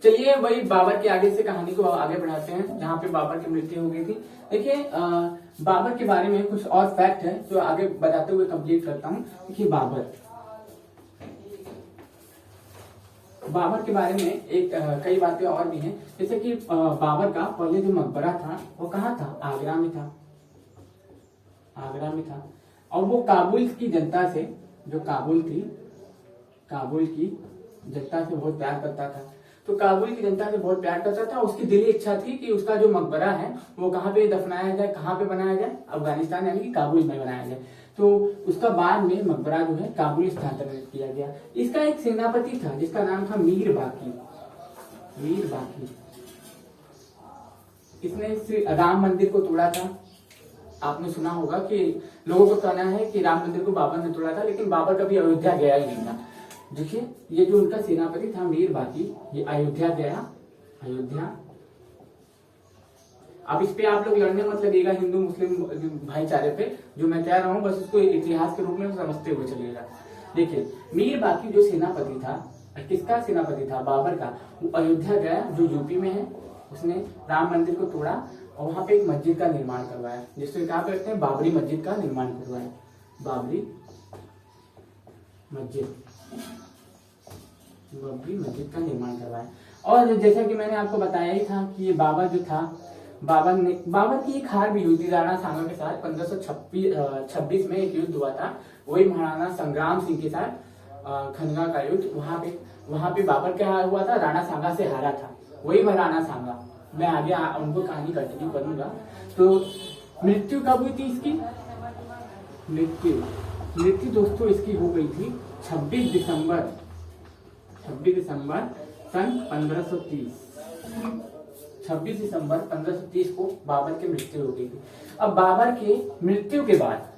चलिए वही बाबर के आगे से कहानी को आगे बढ़ाते हैं, जहाँ पे बाबर की मृत्यु हो गई थी। देखिए बाबर के बारे में कुछ और फैक्ट है जो आगे बताते हुए कंप्लीट करता हूँ। देखिए बाबर के बारे में एक कई बातें और भी हैं, जैसे कि बाबर का पहले जो मकबरा था वो कहाँ था, आगरा में था। आगरा में था और वो काबुल की जनता से, जो काबुल थी, काबुल की जनता से बहुत प्यार करता था। तो काबुल की जनता से बहुत प्यार करता था। उसकी दिली इच्छा थी कि उसका जो मकबरा है वो कहाँ पे दफनाया जाए, कहाँ पे बनाया जाए, अफगानिस्तान यानी कि काबुल में बनाया जाए। तो उसका बाद में मकबरा जो है काबुल स्थानांतरित किया गया। इसका एक सेनापति था जिसका नाम था मीर बाकी। मीर बाकी इसने राम मंदिर को तोड़ा था। आपने सुना होगा कि लोगों को कहना है कि राम मंदिर को बाबर ने तोड़ा था, लेकिन बाबर कभी अयोध्या गया ही नहीं था। देखिए ये जो उनका सेनापति था मीर बाकी, ये अयोध्या गया। अयोध्या, अब इस पे आप लोग लड़ने मत लगेगा हिंदू मुस्लिम भाईचारे पे, जो मैं कह रहा हूँ बस उसको इतिहास के रूप में समझते हुए चलिएगा। देखिए मीर बाकी जो सेनापति था, किसका सेनापति था, बाबर का, वो अयोध्या गया जो यूपी में है। उसने राम मंदिर को तोड़ा और वहां पे एक मस्जिद का निर्माण करवाया, जिसको कहा कहते हैं बाबरी मस्जिद का निर्माण करवाया। बाबरी मस्जिद, बाबरी मस्जिद का निर्माण करवाया। और जैसा कि मैंने आपको बताया ही था कि ये बाबर जो था, बाबर की एक हार भी हुई थी राणा सांगा के साथ। 1526 में एक युद्ध हुआ था, वही महाराणा संग्राम सिंह के साथ खनगा का युद्ध। वहां पे बाबर क्या हुआ था, राणा सांगा से हारा था, वही राणा सांगा। मैं आगे उनको कहानी कंटिन्यू करूंगा। तो मृत्यु कब हुई थी इसकी, मृत्यु दोस्तों इसकी हो गई थी 26 दिसंबर सन 1530। 26 दिसंबर 1530 को बाबर की मृत्यु हो गई थी। अब बाबर के मृत्यु के बाद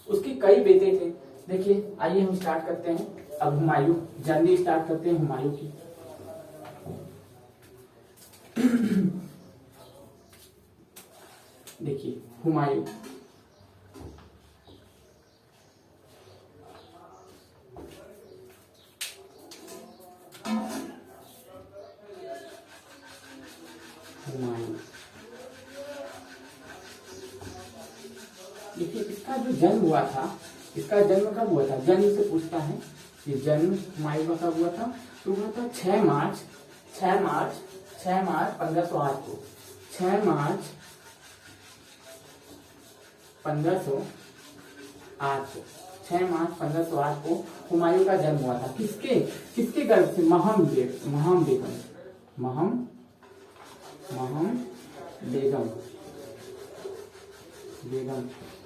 उसके कई बेटे थे। देखिए आइए हम स्टार्ट करते हैं। अब हुमायूं, जर्नी स्टार्ट करते हैं हुमायूं की। देखिए हुमायूं, देखिए इसका जो जन्म हुआ था, इसका जन्म कब हुआ था, जन्म से पूछता है कि जन्म हुमायूं का कब हुआ था। तो हुआ था 6 मार्च 1508 को। 6 मार्च 1508 को हुमायूं का जन्म हुआ था। किसके गर्भ से, महम बेगम।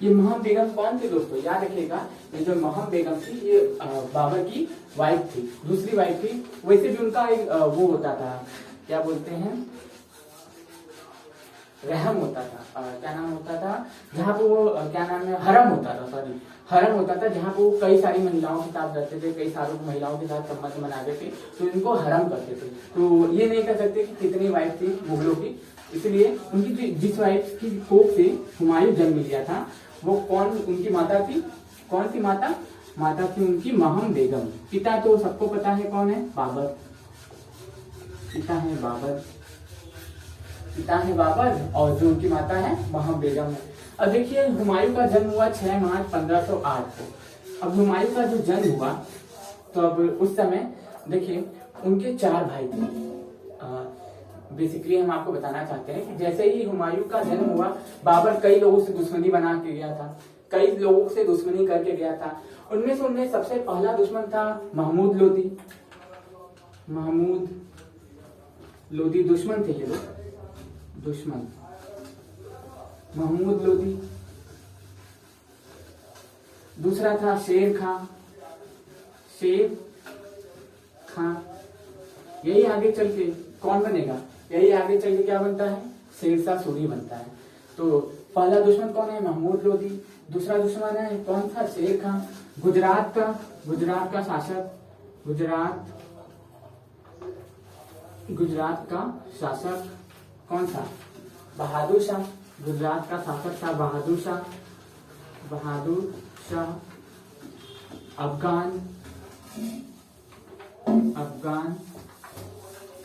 ये महम बेगम कौन थी दोस्तों, याद रखिएगा। ये जो महम बेगम थी ये बाबर की वाइफ थी, दूसरी वाइफ थी। वैसे भी उनका एक वो होता था, क्या बोलते हैं, रहम होता था, क्या नाम होता था, जहाँ पे वो क्या नाम है, हरम होता था, जहाँ पे वो कई सारी महिलाओं के साथ रहते थे, कई सारों महिलाओं के साथ संबंध बनाते थे, तो इनको हरम करते थे। तो ये नहीं कह सकते कि कितनी वाइफ थी मुगलों की, इसलिए उनकी जिस वाइफ की कोख से हुमायूं जन्म लिया था वो कौन उनकी माता थी, कौन सी माता थी उनकी, महम बेगम। पिता तो सबको पता है कौन है, बाबर। पिता है बाबर और जो उनकी माता है महम बेगम है। अब देखिए हुमायूं का जन्म हुआ 6 मार्च 1508 को। अब हुमायूं का जो जन्म हुआ तो अब उस समय देखिए उनके 4 भाई थे। बेसिकली हम आपको बताना चाहते हैं कि जैसे ही हुमायूं का जन्म हुआ, बाबर कई लोगों से दुश्मनी बना के गया था, कई लोगों से दुश्मनी करके गया था। उनमें सबसे पहला दुश्मन था महमूद लोदी दुश्मन थे ये लोग, दुश्मन महमूद लोदी। दूसरा था शेर खां। यही आगे चल के कौन बनेगा, यही आगे चल के क्या बनता है, शेरशाह सूरी बनता है। तो पहला दुश्मन कौन है, महमूद लोदी। दूसरा दुश्मन है कौन था, शेर खां। गुजरात का शासक कौन था, बहादुर शाह। गुजरात का शासक था बहादुर शाह। अफगान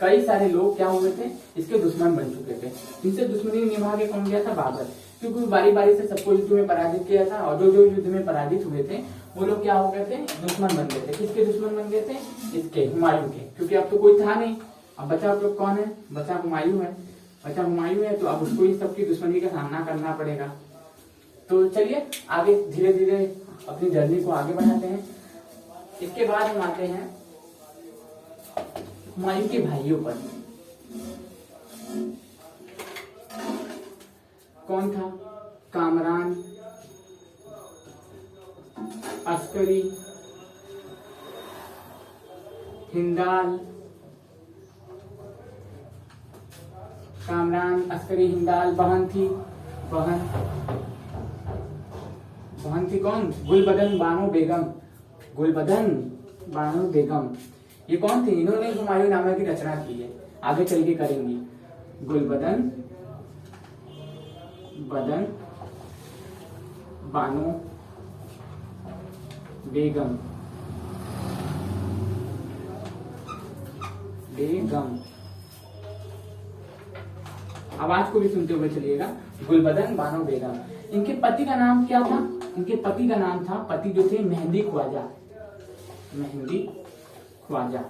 कई सारे लोग क्या हुए थे, इसके दुश्मन बन चुके थे। इनसे दुश्मनी निभा के कौन गया था, बाबर, क्योंकि बारी बारी से सबको युद्ध में पराजित किया था, और जो जो युद्ध में पराजित हुए थे वो लोग क्या हो गए थे, दुश्मन बन गए थे। किसके दुश्मन बन गए थे, इसके, हुमायूं के, क्योंकि अब तो कोई था नहीं। अब बचा आप लोग कौन है, बचा हुमायूं है, बचा हुमायूं है, तो अब उसको इन सबकी दुश्मनी का सामना करना पड़ेगा। तो चलिए आगे धीरे धीरे अपनी जर्नी को आगे बढ़ाते हैं। इसके बाद हम आते हैं हुमायूं के भाइयों पर। कौन था, कामरान, अस्करी, हिंदाल, कामरान, अस्करी, हिंदाल, बहन थी, बहन थी कौन, गुलबदन बानो बेगम, गुलबदन बानो बेगम। ये कौन थी, इन्होंने हुमायूं नामा की रचना की है, आगे चल के करेंगी। गुलबदन बानो बेगम, आवाज को भी सुनते हुए चलिएगा, गुलबदन बानो बेगम। इनके पति का नाम क्या था, इनके पति का नाम था, पति जो थे मेहंदी ख्वाजा, मेहंदी ख्वाजा।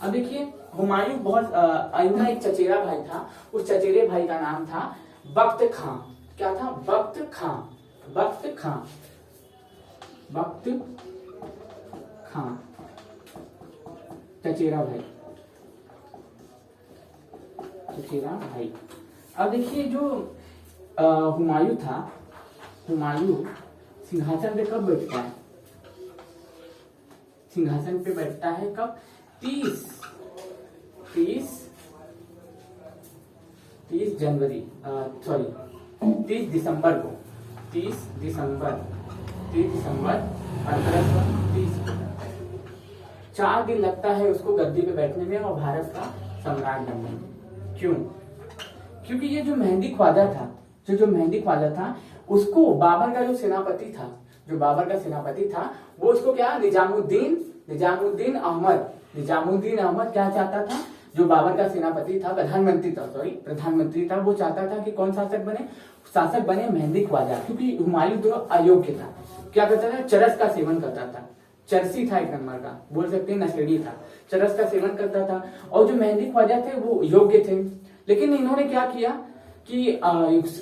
अब देखिए हुमायूं बहुत इनका एक चचेरा भाई था, उस चचेरे भाई का नाम था बख्त खां। क्या था, बख्त खां, बख्त खां, बख्त खां, चचेरा भाई, चचेरा भाई। अब देखिए जो हुमायूं था, हुमायूं सिंहासन पे कब बैठता है, सिंहासन पे बैठता है कब, 30 जनवरी, सॉरी 30 दिसंबर को, 30 दिसंबर 1830। 4 दिन लगता है उसको गद्दी पे बैठने में और भारत का सम्राट बनने में। क्यों, क्योंकि ये जो मेहंदी ख्वाजा था, जो मेहंदी ख्वाजा था, उसको बाबर का जो सेनापति था, जो बाबर का सेनापति था, वो उसको क्या, निजामुद्दीन अहमद क्या चाहता था, जो बाबर का सेनापति था, प्रधानमंत्री था, वो चाहता था कि कौन शासक बने मेहंदी ख्वाजा, क्योंकि हुमायूं तो अयोग्य था। क्या करता था, चरस का सेवन करता था, चरसी था एक नंबर का, बोल सकते हैं नशेड़ी था, चरस का सेवन करता था। और जो मेहंदी ख्वाजा थे वो योग्य थे, लेकिन इन्होंने क्या किया कि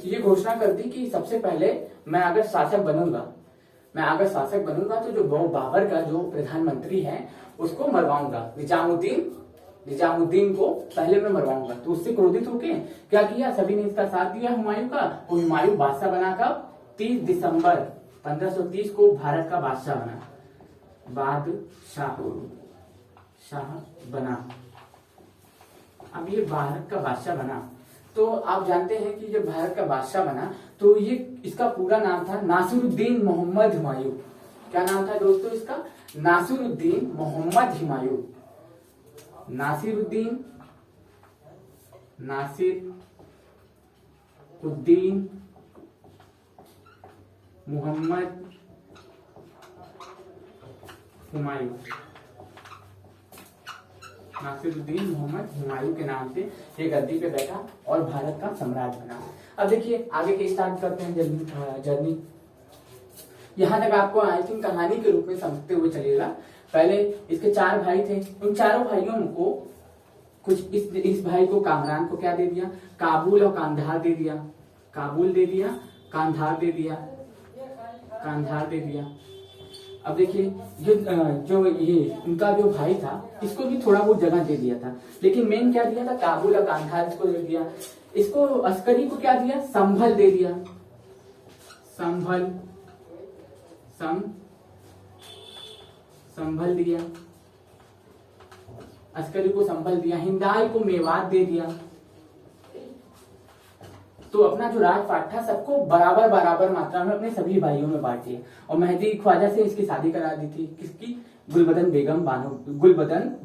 ये घोषणा कर दी कि सबसे पहले मैं अगर शासक बनूंगा तो जो बाबर का जो प्रधानमंत्री है उसको मरवाऊंगा, निजामुद्दीन को पहले मैं मरवाऊंगा। तो उससे क्रोधित होके क्या किया, सभी ने इसका साथ दिया हुमायूं का। वो हुमायूं बादशाह बना कब, 30 दिसंबर 1530 को भारत का बादशाह बना। अब ये भारत का बादशाह बना, तो आप जानते हैं कि जब भारत का बादशाह बना तो ये इसका पूरा नाम था नासिरुद्दीन मोहम्मद हुमायूं। क्या नाम था दोस्तों इसका, नासिरुद्दीन मोहम्मद हुमायूं, नासिरुद्दीन मोहम्मद हुमायूं, नासिरुद्दीन मोहम्मद हुमायूं के नाम से ये गद्दी पे बैठा और भारत का सम्राट बना। अब देखिए आगे के स्टार्ट करते हैं जर्नी। यहाँ तक आपको आई थिंक कहानी के रूप में समझते हुए चलिएगा। पहले इसके 4 भाई थे, उन चारों भाइयों को कुछ इस भाई को, कामरान को क्या दे दिया, काबुल और कांधार दे दिया, कांधार दे दिया। अब देखिए जो ये उनका जो भाई था इसको भी थोड़ा बहुत जगह दे दिया था, लेकिन मेन क्या दिया था, काबुल और कांधार इसको दे दिया। इसको अस्करी को क्या दिया, संभल दे दिया, संभल दिया, अस्करी को संभल दिया। हिंदाल को मेवात दे दिया। तो अपना जो राजपाट था सबको बराबर मात्रा में अपने सभी भाइयों में बांट दिया। और मेहंदी ख्वाजा से इसकी शादी करा दी थी, किसकी, गुलबदन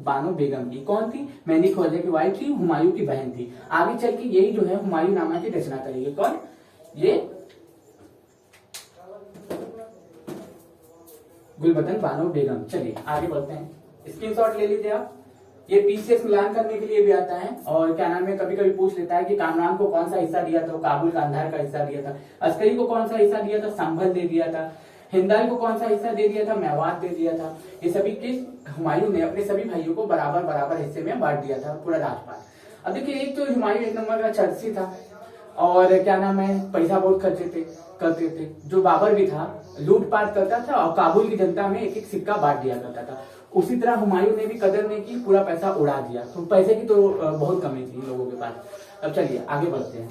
बानो बेगम की। कौन थी, मेहंदी ख्वाजा की वाइफ थी, हुमायूं की बहन थी। आगे चल के यही जो है हुमायूं नामा की रचना करेगी। कौन, ये गुलबदन बानो बेगम। चलिए आगे बढ़ते हैं, स्क्रीनशॉट ले लीजिए आप। ये पीसीएस मिलान करने के लिए भी आता है, और क्या नाम है, कभी कभी पूछ लेता है कि कामरान को कौन सा हिस्सा दिया था, काबुल कांधार का हिस्सा दिया था। अस्करी को कौन सा हिस्सा दिया था, संभल दे दिया था। हिंदाल को कौन सा हिस्सा दे दिया था, मेवात दे दिया था। ये सभी किस हुमायूं ने अपने सभी भाइयों को बराबर बराबर हिस्से में बांट दिया था, पूरा राजपाट। अब देखिए, एक तो हुमायूं एक नंबर का चर्ची था, और क्या नाम है, पैसा बहुत करते थे। जो बाबर भी था, लूटपाट करता था और काबुल की जनता में एक एक सिक्का बांट दिया करता था। उसी तरह हुमायूं ने भी कदर नहीं की, पूरा पैसा उड़ा दिया। तो पैसे की तो बहुत कमी थी लोगों के पास। अब चलिए आगे बढ़ते हैं।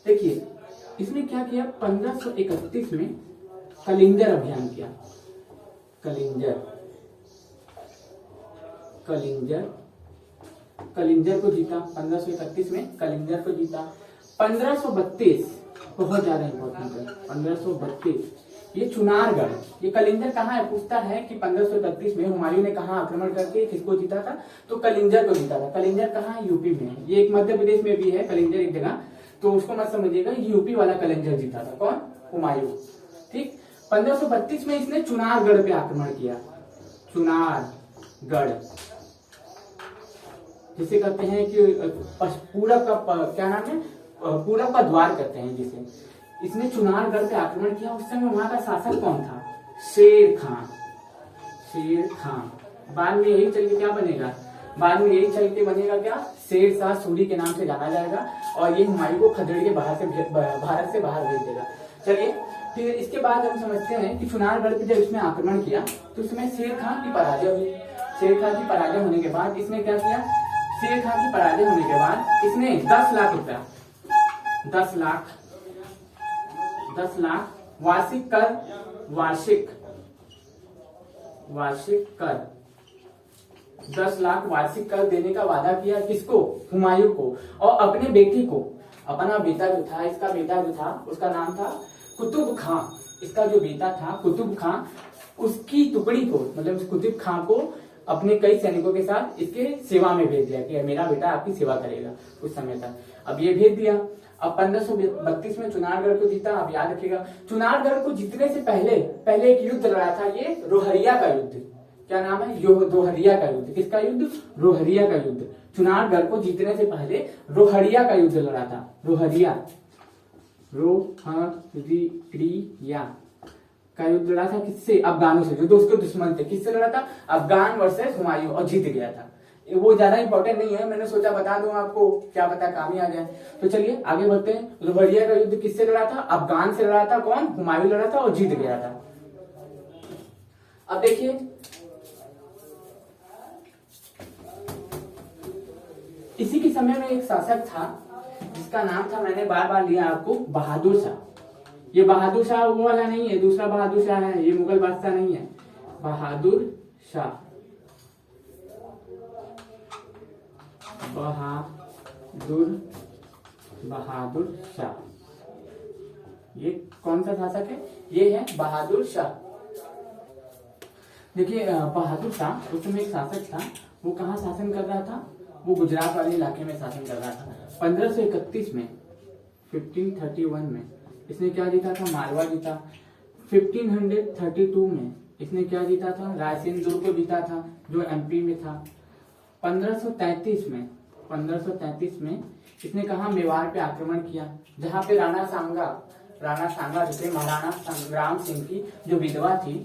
देखिए, इसने क्या किया, 1531 में कलिंजर अभियान किया। कलिंजर को जीता 1531 में, कलिंजर को जीता। 1532 बहुत ज्यादा इंपॉर्टेंट है, 1532 ये चुनारगढ़। ये कलिंजर कहाँ है, पूछता है कि 1531 में हुमायूं ने कहाँ आक्रमण करके किसको जीता था, तो कलिंजर को जीता था। कलिंजर कहाँ है, यूपी में है। ये एक मध्य प्रदेश में भी है कलिंजर एक जगह, तो उसको मत समझिएगा, यूपी वाला कलिंजर जीता था। कौन, हुमायूं। ठीक, 1532 में इसने चुनारगढ़ पे आक्रमण किया। चुनारगढ़ जिसे कहते हैं कि पूरब का क्या नाम है, पूरब का द्वार कहते हैं जिसे। इसने चुनारगढ़ पे आक्रमण किया। उस समय वहां का शासक कौन था, शेर खान। बाद में यही चल के क्या बनेगा, बाद में यही चल के बनेगा क्या, शेर शाह सूरी के नाम से जाना जाएगा, और ये हुमायूं को खदेड़ के भारत से बाहर भेज देगा। चलिए, फिर इसके बाद हम समझते हैं कि चुनारगढ़ पे जब इसने आक्रमण किया तो उसमें शेर खान की पराजय हुई। शेर खान की पराजय होने के बाद इसने क्या किया, शेर खान की पराजय होने के बाद इसने 10 लाख रुपया, 10 लाख वार्षिक कर 10 लाख वार्षिक कर देने का वादा किया। किसको, हुमायूं को, और अपने बेटी को। अपना बेटा जो था, इसका बेटा जो था, उसका नाम था कुतुब खां। इसका जो बेटा था कुतुब खां, उसकी टुकड़ी को, मतलब उस कुतुब खां को अपने कई सैनिकों के साथ इसके सेवा में भेज दिया कि मेरा बेटा आपकी सेवा करेगा उस समय तक। अब ये भेज दिया। अब 1532 में चुनारगढ़ को जीता। अब याद रखिएगा, चुनारगढ़ को जीतने से पहले एक युद्ध लड़ा था, ये रोहरिया का युद्ध। क्या नाम है, रोहरिया का युद्ध। किसका युद्ध, रोहरिया का युद्ध। चुनारगढ़ को जीतने से पहले रोहरिया का युद्ध लड़ा था। रोहरिया का युद्ध लड़ा था। किससे, अफगानों से, जो उसके दुश्मन थे। किससे लड़ा था, अफगान वर्सेस हुमायूं, और जीत गया था। वो ज्यादा इंपॉर्टेंट नहीं है, मैंने सोचा बता दूं आपको, क्या पता काम ही आ जाए। तो चलिए आगे बढ़ते हैं। रोहरिया का युद्ध किससे लड़ा था, अफगान से लड़ा था। कौन, हुमायूं लड़ा था और जीत गया था। अब देखिए, इसी के समय में एक शासक था जिसका नाम था, मैंने बार बार लिया आपको, बहादुर शाह। ये बहादुर शाह वो वाला नहीं है, दूसरा बहादुर शाह है, ये मुगल बादशाह नहीं है। बहादुर शाह, बहादुर शाह। ये कौन सा शासक है, ये है बहादुर शाह। देखिए, बहादुर शाह उस समय एक शासक था। वो कहाँ शासन कर रहा था, वो गुजरात वाले इलाके में शासन कर रहा था। 1531 में, 1531 में इसने क्या जीता था, मालवा जीता। 1532 में इसने क्या जीता था, रायसेन दुर्ग को जीता था, जो एमपी में था। 1533 में इसने कहा, मेवाड़ पे आक्रमण किया, जहां पे राणा सांगा जिसे महाराणा संग्राम सिंह की जो विधवा थी,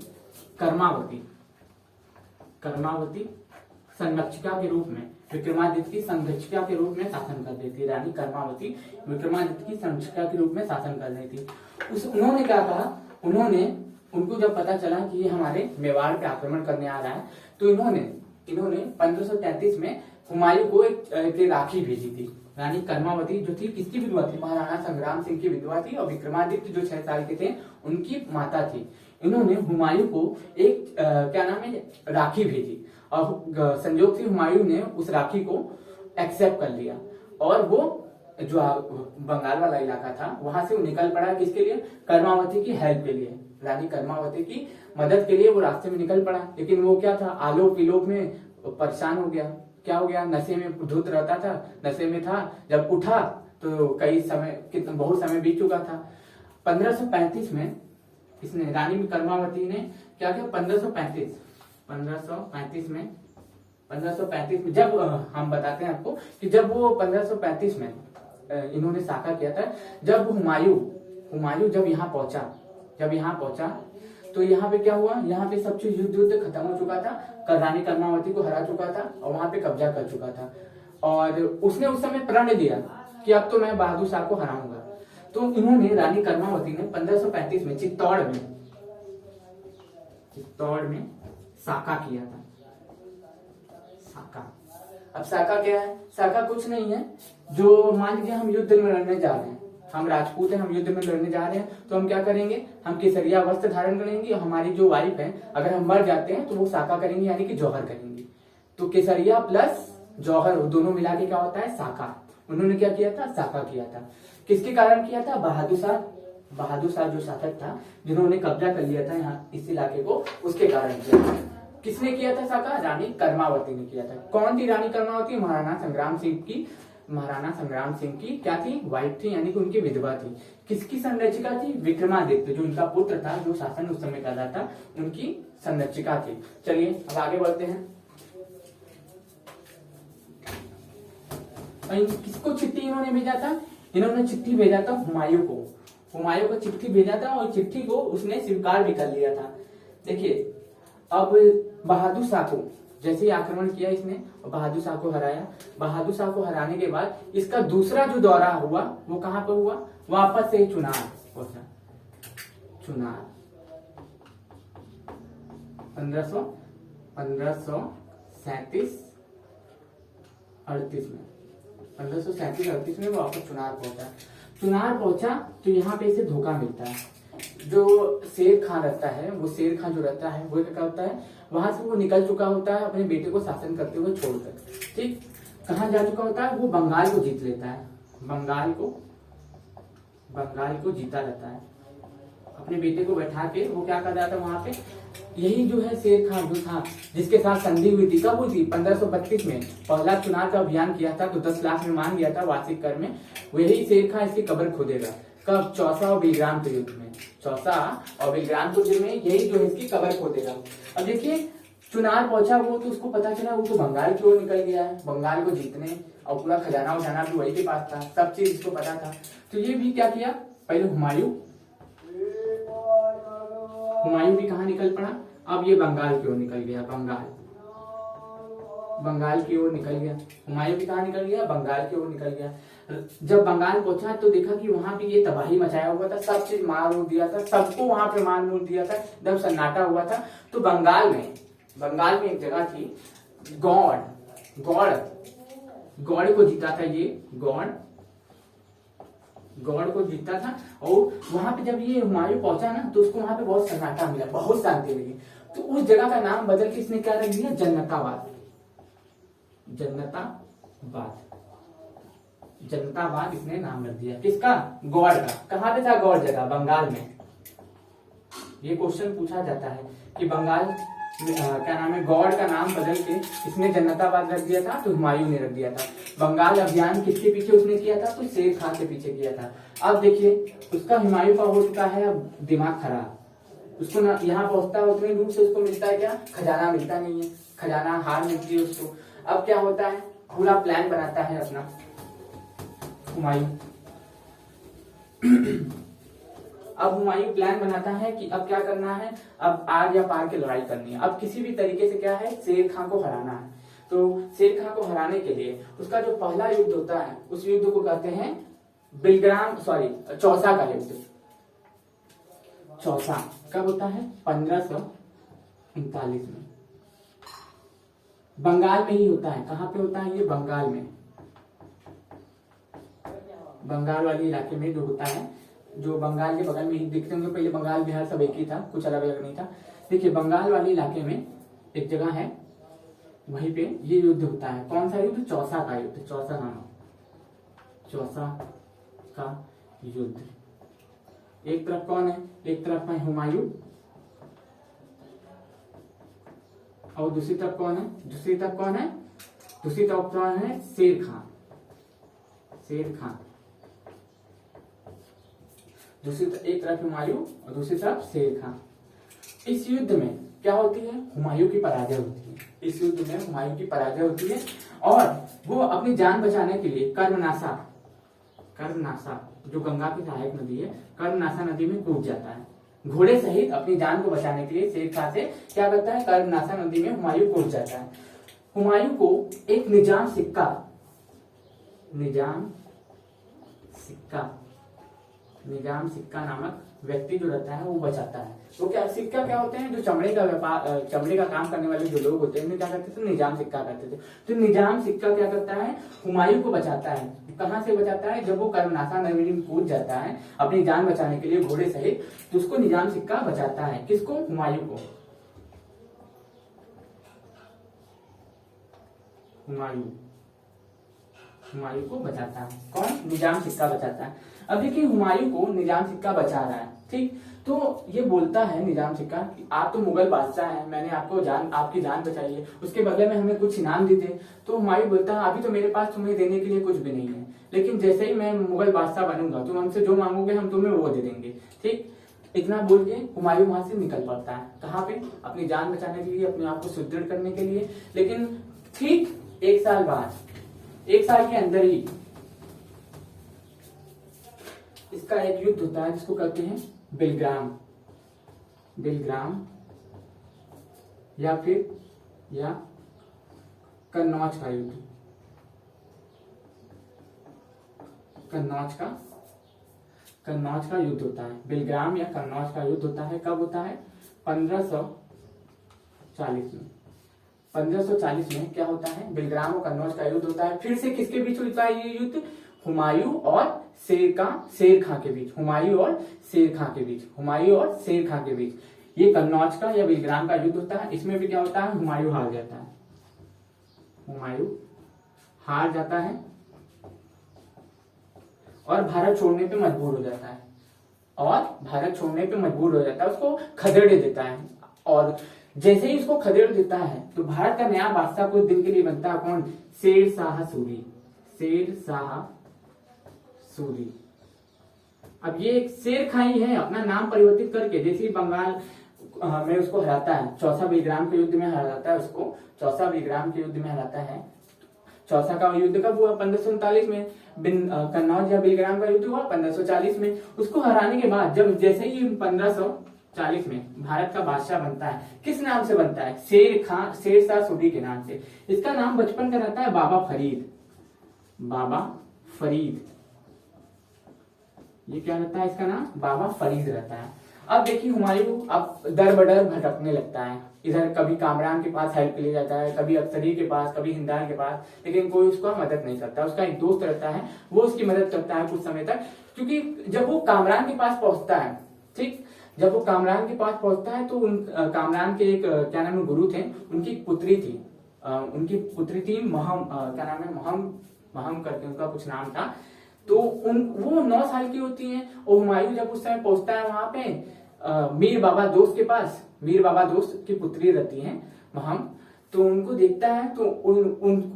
कर्मावती संरक्षिका के रूप में, विक्रमादित्य की संरक्षिका के रूप में शासन कर रही थी। रानी कर्मावती विक्रमादित्य की संरक्षिका के रूप में शासन कर रही थी। उन्होंने क्या कहा, उनको जब पता चला कि ये हमारे मेवाड़ पे आक्रमण करने आ रहा है, तो इन्होंने 1533 में हुमायूं को एक राखी भेजी थी। रानी कर्मावती जो थी, किसकी विधवा थी, महाराणा संग्राम सिंह की विधवा थी, और विक्रमादित्य जो 6 साल के थे उनकी माता थी। इन्होंने हुमायूं को एक क्या नाम है, राखी भेजी, और संयोग से हुमायूं ने उस राखी को एक्सेप्ट कर लिया, और वो जो बंगाल वाला इलाका था वहां से वो निकल पड़ा। किसके लिए, कर्मावती की हेल्प के लिए, रानी कर्मावती की मदद के लिए वो रास्ते में निकल पड़ा। लेकिन वो क्या था, आलोक विलोक में परेशान हो गया। क्या हो गया, नशे में धुत रहता था, नशे में था, जब उठा तो कई समय कितना बहुत समय बीत चुका था। 1535 में इसने रानी कर्मावती ने क्या किया, 1535 में जब हम बताते हैं आपको कि जब वो 1535 में इन्होंने साका किया था, जब हुमायूं जब यहाँ पहुंचा तो यहाँ पे क्या हुआ, यहाँ पे सब चीज युद्ध खत्म हो चुका था, रानी कर्मावती को हरा चुका था और वहां पे कब्जा कर चुका था। और उसने उस समय प्रण लिया कि अब तो मैं बहादुर शाह को हराऊंगा। तो इन्होंने रानी कर्मावती ने 1535 में चित्तौड़ में साका किया था। साका, अब साका क्या है, साका कुछ नहीं है, जो मान लीजिए हम युद्ध में लड़ने जा रहे हैं, हम राजपूत हैं, हम युद्ध में लड़ने जा रहे हैं, तो हम क्या करेंगे, हम केसरिया वस्त्र धारण करेंगे और हमारी जो वाइफ है अगर हम मर जाते हैं तो वो साका करेंगे, यानी कि जौहर करेंगे। तो केसरिया प्लस जौहर दोनों मिला के क्या होता है, साका। उन्होंने क्या किया था, साका किया था। किसके कारण किया था, बहादुर शाह जो शासक था, जिन्होंने कब्जा कर लिया था यहाँ इस इलाके को, उसके कारण किया था। किसने किया था साका, रानी कर्मावती ने किया था। कौन थी रानी कर्मावती, महाराणा संग्राम सिंह की क्या थी, वाइफ थी, यानी कि उनकी विधवा थी। किसकी संरक्षिका थी, विक्रमादित्य जो उनका पुत्र था, जो शासन उस समय कर रहा था, उनकी संरक्षिका थी। चलिए अब आगे बढ़ते हैं। किसको चिट्ठी इन्होंने भेजा था, इन्होंने चिट्ठी भेजा था हुमायूं को चिट्ठी भेजा था और चिट्ठी को उसने स्वीकार भी कर लिया था। देखिए अब बहादुर शाह को जैसे ही आक्रमण किया इसने और बहादुर शाह को हराया। बहादुर शाह को हराने के बाद इसका दूसरा जो दौरा हुआ वो कहां पर हुआ, वापस से चुनार 1537-38 में वो वापस चुनार पहुंचा तो यहाँ पे इसे धोखा मिलता है। जो शेर खां रहता है, वो शेर खां जो रहता है वो क्या करता है, वहां से वो निकल चुका होता है अपने बेटे को शासन करते हुए छोड़कर। ठीक, कहाँ जा चुका होता है, वो बंगाल को जीत लेता है, बंगाल को जीता रहता है। अपने बेटे को बैठा के वो क्या कर रहा था वहां पे, यही जो है शेर खां जो था जिसके साथ संधि हुई थी, कब हुई थी, 1532 में पहला चुनाव का अभियान किया था तो 10 लाख में मान गया था वार्षिक कर में। वही शेर खां इसकी कब्र खोदेगा, कब, चौसा और बिलग्रामपुर युद्ध में, यही जो है इसकी कब्र खोदेगा। अब देखिए चुनार पहुंचा वो तो उसको पता चला वो तो बंगाल की ओर निकल गया है, बंगाल को जीतने, और पूरा खजाना उजाना भी वही के पास था, सब चीज इसको पता था। तो ये भी क्या किया, पहले हुमायूं भी कहाँ निकल पड़ा, अब ये बंगाल की ओर निकल गया, बंगाल की ओर निकल गया। हुमायूं भी कहाँ निकल गया, बंगाल की ओर निकल गया। जब बंगाल पहुंचा तो देखा कि वहां पे ये तबाही मचाया हुआ था, सब चीज मार उड़ दिया था, सबको वहां पे मार मूर दिया था, एकदम सन्नाटा हुआ था। तो बंगाल में एक जगह थी गौड़ को जीता था ये, गौड़ को जीता था। और वहां पे जब ये हुमायूं पहुंचा ना तो उसको वहां पे बहुत सन्नाटा मिला, बहुत शांति मिली। तो उस जगह का नाम बदल के इसने क्या रख दिया, जनताबाद इसने नाम रख दिया। किसका, गौड़ का। कहां पे था गौड़ जगह, बंगाल में। ये क्वेश्चन पूछा जाता है कि बंगाल क्या नाम है, गौड़ का नाम बदल के इसने जनताबाद रख दिया था तो हुमायूं ने रख दिया था। बंगाल अभियान किसके पीछे उसने किया था, तो शेर खां के पीछे किया था। अब देखिए उसका हुमायूं का हो चुका है अब दिमाग खराब, उसको ना यहाँ पहुंचता है उतनी दूर से उसको मिलता है क्या, खजाना मिलता नहीं है, खजाना हार मिलती है उसको। अब क्या होता है, पूरा प्लान बनाता है अपना हुमायूं। अब हुमायूं प्लान बनाता है कि अब क्या करना है, अब आर या पार की लड़ाई करनी है। अब किसी भी तरीके से क्या है, शेर खां को हराना है। तो शेर खां को हराने के लिए उसका जो पहला युद्ध होता है उस युद्ध को कहते हैं चौसा का युद्ध। चौसा कब होता है, 1539 में, बंगाल में ही होता है। कहां पे होता है ये, बंगाल में, बंगाल वाले इलाके में जो होता है, जो बंगाल के बगल में ही दिखते होंगे। पहले बंगाल बिहार सब एक ही था, कुछ अलग अलग नहीं था। देखिए बंगाल वाले इलाके में एक जगह है, वहीं पे ये युद्ध होता है। कौन सा युद्ध, चौसा का युद्ध, चौसा का युद्ध। एक तरफ कौन है, एक तरफ है हुमायूं और दूसरी तरफ कौन है, दूसरी तरफ कौन है? शेर खां। शेर खां दूसरी एक तरफ हुमायूं और दूसरी तरफ शेर खां। इस युद्ध में क्या होती है? हुमायूं की पराजय होती है। इस युद्ध में हुमायूं की पराजय होती है और वो अपनी जान बचाने के लिए कर्मनाशा जो गंगा की सहायक नदी है, कर्मनाशा नदी में कूद जाता है। घोड़े सहित अपनी जान को बचाने के लिए शेर खां से क्या करता है? कर्मनाशा नदी में हुमायूं कूद जाता है। हुमायूं को एक निजाम सिक्का नामक व्यक्ति जो रहता है वो बचाता है। तो क्या सिक्का क्या होते हैं? जो चमड़े का काम करने वाले जो लोग होते हैं उन्हें क्या करते थे? निजाम सिक्का कहते थे। तो निजाम सिक्का क्या करता है? हुमायूं को बचाता है। कहां से बचाता है? जब वो कर्मनाशा नदी में कूद जाता है अपनी जान बचाने के लिए घोड़े सहित, तो उसको निजाम सिक्का बचाता है। किसको? हुमायूं को। हुमायूं को बचाता है कौन? निजाम सिक्का बचाता है। अब देखिए हुमायूं को निजाम सिक्का बचा रहा है, ठीक। तो ये बोलता है निजाम सिक्का कि आप तो मुगल बादशाह हैं, मैंने आपकी जान बचाई है, उसके बदले में हमें कुछ इनाम दीजिए। तो हुमायूं बोलता है अभी तो मेरे पास तुम्हें देने के लिए कुछ भी नहीं है, लेकिन जैसे ही मैं मुगल बादशाह बनूंगा तुम हमसे जो मांगोगे हम तुम्हें वो दे देंगे, ठीक। इतना बोल के हुमायूं वहां से निकल पड़ता है। कहाँ पे? अपनी जान बचाने के लिए, अपने आप को सुदृढ़ करने के लिए। लेकिन ठीक 1 साल बाद, 1 साल के अंदर ही इसका एक युद्ध होता है जिसको कहते हैं बिलग्राम या कन्नौज का युद्ध। कन्नौज का युद्ध होता है। बिलग्राम या कन्नौज का युद्ध होता है। कब होता है? 1540 में। 1540 में क्या होता है? बिलग्राम और कन्नौज का युद्ध होता है। फिर से किसके बीच होता है ये युद्ध? हुमायूं और शेर खां के बीच। हुमायूं और शेर खां के बीच ये कन्नौज का या बिलग्राम का युद्ध होता है। इसमें भी क्या होता है? हुमायूं हार जाता है और भारत छोड़ने पे मजबूर हो जाता है। उसको खदेड़ देता है और जैसे ही उसको खदेड़ देता है तो भारत का नया बादशाह कुछ दिन के लिए बनता है। कौन? शेर शाह सूरी। अब ये एक शेर खां ही है, अपना नाम परिवर्तित करके, जैसे बंगाल में उसको हराता है, चौसा बिलग्राम के युद्ध में हराता है उसको। चौसा का युद्ध कब हुआ? 1539 में। कन्नौज या बिलग्राम का युद्ध हुआ 1540 में। उसको हराने के बाद जैसे ही 1540 में भारत का बादशाह बनता है, किस नाम से बनता है? शेर शाह सूरी के नाम से। इसका नाम बचपन का रहता है बाबा फरीद। ये क्या रहता है? इसका नाम बाबा फरीद रहता है। अब देखिए हुमायूं अब दर बदर भटकने लगता है। इधर कभी कामरान के पास हेल्प के लिए जाता है, कभी अफसरी के पास, कभी हिंदान के पास, लेकिन कोई उसका मदद नहीं करता। उसका एक दोस्त रहता है, वो उसकी मदद करता है कुछ समय तक। क्योंकि जब वो कामरान के पास पहुंचता है, ठीक, तो कामरान के एक क्या नाम है गुरु थे, उनकी पुत्री थी महम करके उनका कुछ नाम था। तो वो 9 साल की होती हैं और हुमायूं जब उस समय पहुंचता है वहां पे मीर बाबा दोस्त की पुत्री रहती हैं महम। तो उनको देखता है तो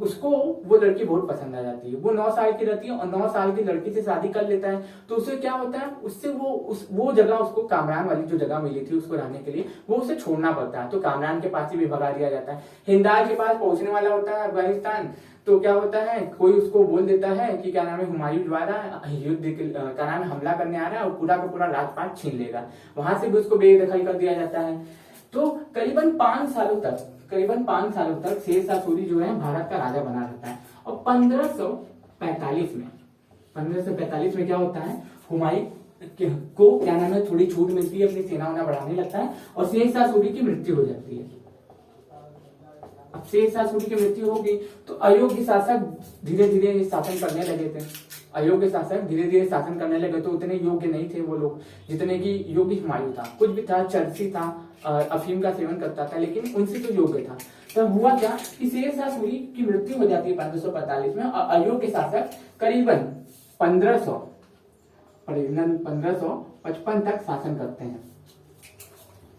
उसको वो लड़की बहुत पसंद आ जाती है। वो 9 साल की रहती है और 9 साल की लड़की से शादी कर लेता है। तो उससे क्या होता है? उससे वो जगह उसको कामरान वाली जो जगह मिली थी उसको रहने के लिए, वो उसे छोड़ना पड़ता है। तो कामरान के पास ही भी भगा दिया जाता है। हिंदाल के पास पहुंचने वाला होता है अफगानिस्तान। तो क्या होता है? कोई उसको बोल देता है कि क्या नाम है हुमायूं द्वारा युद्ध का नाम हमला करने आ रहा है और पूरा का पूरा राजपाट छीन लेगा। वहां से भी उसको बेदखल कर दिया जाता है। तो करीबन 5 सालों तक शेर शाह सूरी जो है भारत का राजा बना रहता है। और 1545 में क्या होता है? हुमायूं को क्या नाम है थोड़ी छूट मिलती है, अपनी सेना बढ़ाने लगता है और शेर शाह सूरी की मृत्यु हो जाती है। अब शेर शाह सूरी की मृत्यु होगी तो अयोग्य शासक धीरे धीरे शासन करने लगे तो उतने योग्य नहीं थे वो लोग जितने की योग्य हुमायूं था। कुछ भी था, चरसी था, अफीम का सेवन करता था, लेकिन उनसे तो योग्य था। तब हुआ क्या कि शेर शाह सूरी की मृत्यु हो जाती है 1545 में और अयोग्य शासक करीबन 1555 तक शासन करते हैं।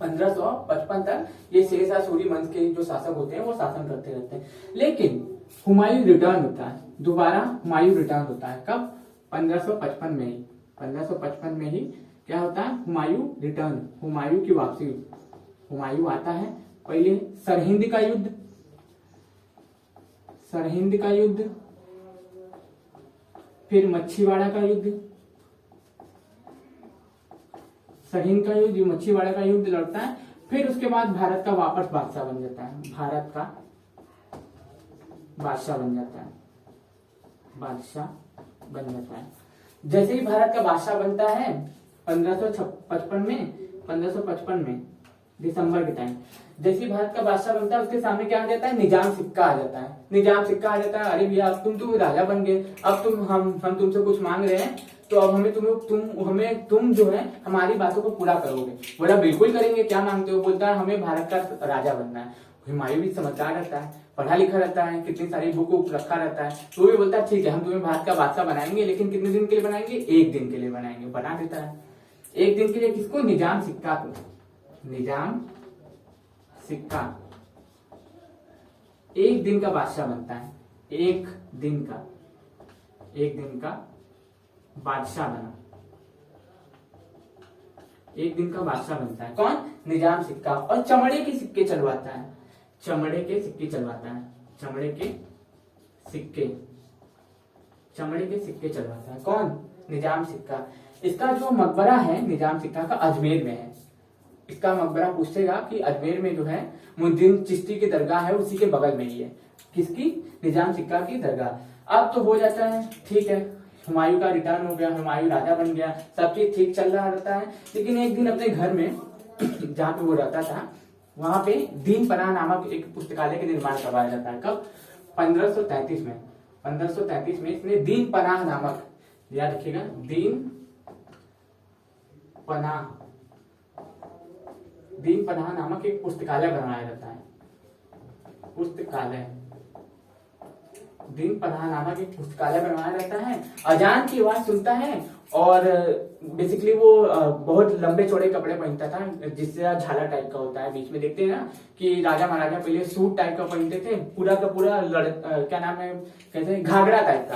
1555 तक ये शेर शाह सूरी वंश के जो शासक होते हैं वो शासन करते रहते हैं। लेकिन हुमायूं रिटर्न होता है, दोबारा हुमायूं रिटर्न होता है। कब? 1555 में ही, 1555 में ही क्या होता है? हुमायूं रिटर्न, हुमायूं की वापसी। हुमायूं आता है। पहले सरहिंद का युद्ध, सरहिंद का युद्ध, फिर मच्छीवाड़ा का युद्ध, सरहिंद का युद्ध, मच्छीवाड़ा का युद्ध लड़ता है। फिर उसके बाद भारत का वापस बादशाह बन जाता है, भारत का बादशाह बन जाता है, बादशाह बन जाता है। जैसे ही भारत का बादशाह बनता है 1555 में दिसंबर के टाइम, जैसे ही भारत का बादशाह बनता है उसके सामने क्या आ जाता है? निजाम सिक्का आ जाता है। निजाम सिक्का आ जाता है, अरे भैया अब तुम राजा बन गए, अब हम तुमसे कुछ मांग रहे हैं, तो अब तुम जो है हमारी बातों को पूरा करोगे। बोला बिल्कुल करेंगे, क्या मांगते हो? बोलता है हमें भारत का राजा बनना है। हुमायूं भी समझदार रहता है, पढ़ा लिखा रहता है, कितनी सारी बुक रखा रहता है, तो भी बोलता है ठीक है हम तुम्हें भारत का बादशाह बनाएंगे, लेकिन कितने दिन के लिए बनाएंगे? 1 दिन के लिए बनाएंगे। बना देता है 1 दिन के लिए। किसको? निजाम सिक्का को। निजाम सिक्का 1 दिन का बादशाह बनता है, 1 दिन का बादशाह बना, 1 दिन का बादशाह बनता है। कौन? निजाम सिक्का। और चमड़े के सिक्के चलवाता है, चमड़े के सिक्के चलवाता है, चमड़े के सिक्के चलवाता है। कौन? निजाम सिक्का। इसका जो मकबरा है निजाम सिक्का का, अजमेर में है। इसका मकबरा पूछेगा कि अजमेर में जो है मुइनुद्दीन चिश्ती की दरगाह है, उसी के बगल में ही है। किसकी? निजाम सिक्का की दरगाह। अब तो हो जाता है, ठीक है, हुमायूं का रिटर्न हो गया, हुमायूं राजा बन गया, सब चीज ठीक चल रहा रहता है। लेकिन एक दिन अपने घर में जहाँ पे वो रहता था, वहां पे दीन पनाह नामक एक पुस्तकालय का निर्माण करवाया जाता है। कब? 1533 में। 1533 में इसने दीन पनाह नामक, याद रखिएगा, दीन पनाह नामक एक पुस्तकालय बनाया जाता है। पुस्तकालय, दीन पनाह नामक एक पुस्तकालय बनवाया जाता है। अजान की आवाज सुनता है और बेसिकली वो बहुत लंबे चौड़े कपड़े पहनता था, जिससे झाला टाइप का होता है, बीच में देखते हैं ना कि राजा महाराजा पहले सूट टाइप का पहनते थे, पूरा का पूरा क्या नाम है, कहते हैं घाघरा टाइप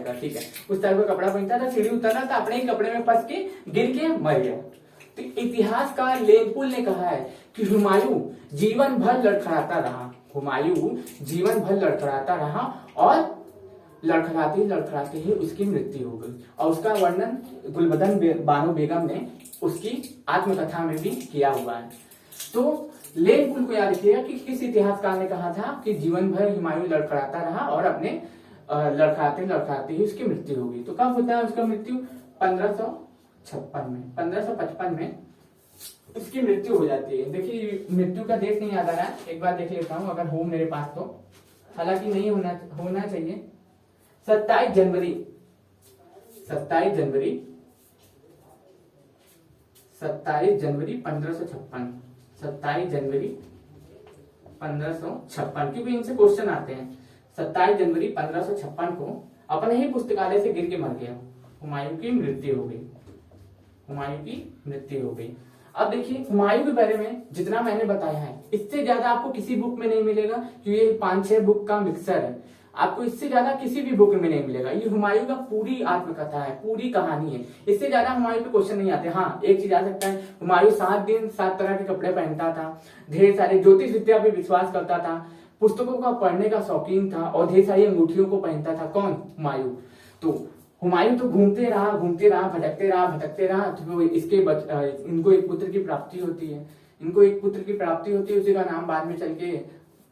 का, ठीक है, उस टाइप का कपड़ा पहनता था। सीढ़ी उतरना था, अपने ही कपड़े में फंस के गिर के मर गया। तो इतिहासकार लेनपुल ने कहा है कि हुमायूं जीवन भर लड़खड़ाता रहा, हुमायूं जीवन भर लड़खड़ाता रहा और लड़खड़ाते ही उसकी मृत्यु हो गई। और उसका वर्णन गुलबदन बानो बेगम ने उसकी आत्मकथा में भी किया हुआ है। तो लेनपुल को याद रखिएगा कि किस इतिहासकार ने कहा था कि जीवन भर हुमायूं लड़खड़ाता रहा और अपने लड़खड़ाते ही उसकी मृत्यु हो गई। तो कब होता है उसका मृत्यु? 1555 में उसकी मृत्यु हो जाती है। देखिए मृत्यु का डेट नहीं याद आ रहा है, एक बार देख लेता हूं अगर हो मेरे पास तो, हालांकि नहीं होना चाहिए। 27 जनवरी 1556, 27 जनवरी 1556, क्योंकि इनसे क्वेश्चन आते हैं। 27 जनवरी 1556 को अपने ही पुस्तकालय से गिर के मर गया, हुमायूं की मृत्यु हो गई। अब देखिए हुमायूं के बारे में जितना मैंने बताया है, इससे ज्यादा आपको किसी बुक में नहीं मिलेगा, क्योंकि ये 5-6 बुक का मिक्सर है। आपको इससे ज्यादा किसी भी बुक में नहीं मिलेगा। ये हुमायूं का पूरी आत्मकथा है, पूरी कहानी है। इससे ज्यादा हुमायूं पे क्वेश्चन नहीं आते। हाँ, एक चीज आ सकता है, हुमायूं 7 दिन 7 तरह के कपड़े पहनता था, ढेर सारे ज्योतिष विद्या पे विश्वास करता था, पुस्तकों का पढ़ने का शौकीन था और ढेर सारी अंगूठियों को पहनता था। कौन? हुमायूं। तो हुमायूं तो घूमते रहा, भटकते रहा। तो इनको एक पुत्र की प्राप्ति होती है, उसी का नाम बाद में चल के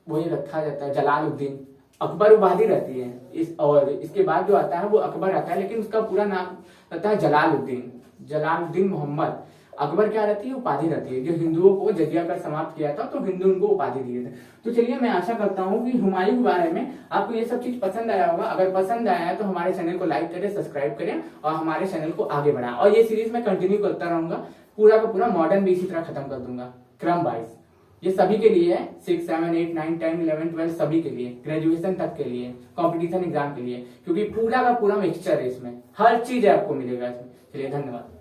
वही रखा जाता है, जलालुद्दीन। अकबर उपाधि रहती है और इसके बाद जो आता है वो अकबर आता है, लेकिन उसका पूरा नाम रहता है जलालुद्दीन मोहम्मद। अकबर क्या रहती है? उपाधि रहती है। जो हिंदुओं को जजिया कर समाप्त किया था तो हिंदू उनको उपाधि दिए थे। तो चलिए मैं आशा करता हूँ कि हुमायूं के बारे में आपको ये सब चीज पसंद आया होगा। अगर पसंद आया है तो हमारे चैनल को लाइक करें, सब्सक्राइब करें और हमारे चैनल को आगे बढ़ाएं। और ये सीरीज मैं कंटिन्यू करता रहूंगा, पूरा का पूरा मॉडर्न भी इसी तरह खत्म कर दूंगा क्रम वाइज। ये सभी के लिए है, 6, 7, 8, 9, 10, 11, 12 सभी के लिए, ग्रेजुएशन तक के लिए, कंपटीशन एग्जाम के लिए, क्योंकि पूरा का पूरा मिक्सचर है इसमें, हर चीज आपको मिलेगा इसमें। चलिए धन्यवाद।